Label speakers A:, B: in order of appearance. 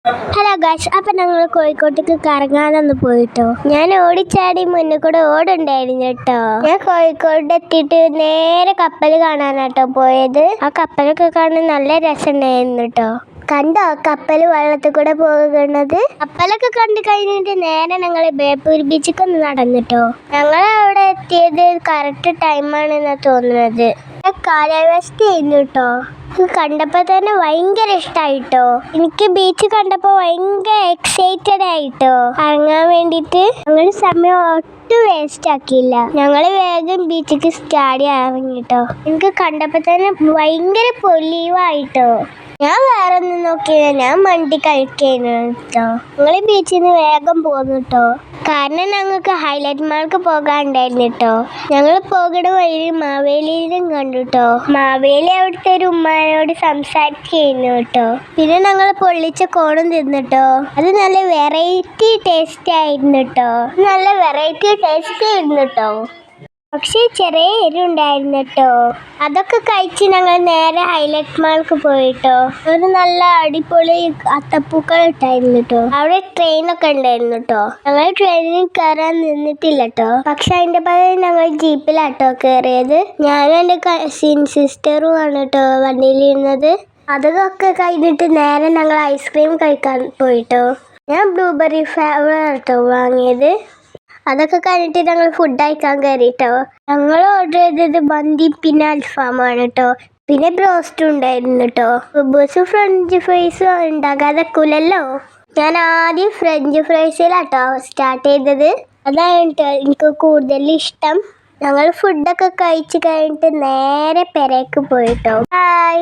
A: Hello guys, അപ്പം ഞങ്ങൾ കോഴിക്കോട്ടേക്ക് കറങ്ങാനൊന്ന് പോയിട്ടോ. ഞാൻ ഓടിച്ചാടി മുന്നിൽ കൂടെ ഓടുണ്ടായിരുന്നു കേട്ടോ. ഞാൻ കോഴിക്കോട് എത്തിയിട്ട് നേരെ കപ്പൽ കാണാനാട്ടോ പോയത്. ആ കപ്പലൊക്കെ കാണാൻ നല്ല രസമുണ്ടായിരുന്നു കേട്ടോ. കണ്ടോ കപ്പൽ വെള്ളത്തിൽ കൂടെ പോകുന്നത്? കപ്പലൊക്കെ കണ്ടു കഴിഞ്ഞിട്ട് നേരെ ഞങ്ങൾ ബേപ്പൂർ ബീച്ചിക്കൊന്ന് നടന്നിട്ടോ. ഞങ്ങൾ അവിടെ എത്തിയത് കറക്റ്റ് ടൈമാണെന്നാണ് തോന്നുന്നത്. കാലാവസ്ഥ ആയിരുന്നു കേട്ടോ. കണ്ടപ്പോൾ തന്നെ ഭയങ്കര ഇഷ്ടമായിട്ടോ. എനിക്ക് ബീച്ച് കണ്ടപ്പോൾ ഭയങ്കര എക്സൈറ്റഡ് ആയിട്ടോ ഇറങ്ങാൻ വേണ്ടിയിട്ട്. ഞങ്ങൾ സമയം ഒട്ടും വേസ്റ്റ് ആക്കിയില്ല. ഞങ്ങൾ വേഗം ബീച്ചിക്ക് സ്റ്റാഡി ഇറങ്ങിട്ടോ. എനിക്ക് കണ്ടപ്പോൾ തന്നെ ഭയങ്കര പൊലീവായിട്ടോ. ഞാൻ വേറെ ഒന്നും നോക്കിയില്ല, ഞാൻ മണ്ടി കഴിക്കുന്നു കേട്ടോ. ഞങ്ങൾ ബീച്ചിൽ നിന്ന് വേഗം പോന്നു കേട്ടോ. കാരണം ഞങ്ങൾക്ക് ഹൈലൈറ്റ് മാൾക്ക് പോകാനുണ്ടായിരുന്നു കേട്ടോ. ഞങ്ങൾ പോകുന്ന വഴി മാവേലിയിലും കണ്ടു കേട്ടോ. മാവേലി അവിടുത്തെ ഒരു ഉമ്മാനോട് സംസാരിക്കുന്നു കേട്ടോ. പിന്നെ ഞങ്ങൾ പൊള്ളിച്ച കോണും തിന്നിട്ടോ. അത് നല്ല വെറൈറ്റി ടേസ്റ്റ് ആയിരുന്നു കേട്ടോ. നല്ല വെറൈറ്റി ടേസ്റ്റ് ആയിരുന്നു കേട്ടോ. പക്ഷേ ചെറിയ എരിവുണ്ടായിരുന്നു കേട്ടോ. അതൊക്കെ കഴിച്ച് ഞങ്ങൾ നേരെ ഹൈലൈറ്റ് മാൾക്ക് പോയിട്ടോ. ഒരു നല്ല അടിപൊളി അത്തപ്പൂക്കൾ ഇട്ടായിരുന്നു കേട്ടോ. അവിടെ ട്രെയിനൊക്കെ ഉണ്ടായിരുന്നു കേട്ടോ. ഞങ്ങൾ ട്രെയിനിൽ കയറാൻ നിന്നിട്ടില്ല കേട്ടോ. പക്ഷെ അതിന്റെ പകരം ഞങ്ങൾ ജീപ്പിലാട്ടോ കയറിയത്. ഞാനും എൻ്റെ കസിൻ സിസ്റ്ററും ആണ് കേട്ടോ വണ്ടിയിലിരുന്നത്. അതൊക്കെ കഴിഞ്ഞിട്ട് നേരെ ഞങ്ങൾ ഐസ്ക്രീം കഴിക്കാൻ പോയിട്ടോ. ഞാൻ ബ്ലൂബെറി ഫ്ലേവർ കേട്ടോ വാങ്ങിയത്. അതൊക്കെ കഴിഞ്ഞിട്ട് ഞങ്ങൾ ഫുഡ് കഴിക്കാൻ കയറിട്ടോ. ഞങ്ങൾ ഓർഡർ ചെയ്തത് മന്തി പിന്നെ അൽഫാമാണ് കേട്ടോ. പിന്നെ ബ്രോസ്റ്റും ഉണ്ടായിരുന്നു കേട്ടോ. ബസ് ഫ്രഞ്ച് ഫ്രൈസ് ഉണ്ടാകാതെക്കൂലല്ലോ. ഞാൻ ആദ്യം ഫ്രഞ്ച് ഫ്രൈസിലാട്ടോ സ്റ്റാർട്ട് ചെയ്തത്. അതാണ് കേട്ടോ എനിക്ക് കൂടുതൽ ഇഷ്ടം. ഞങ്ങൾ ഫുഡൊക്കെ കഴിച്ച് കഴിഞ്ഞിട്ട് നേരെ പെരേക്ക് പോയിട്ടോ. ബൈ.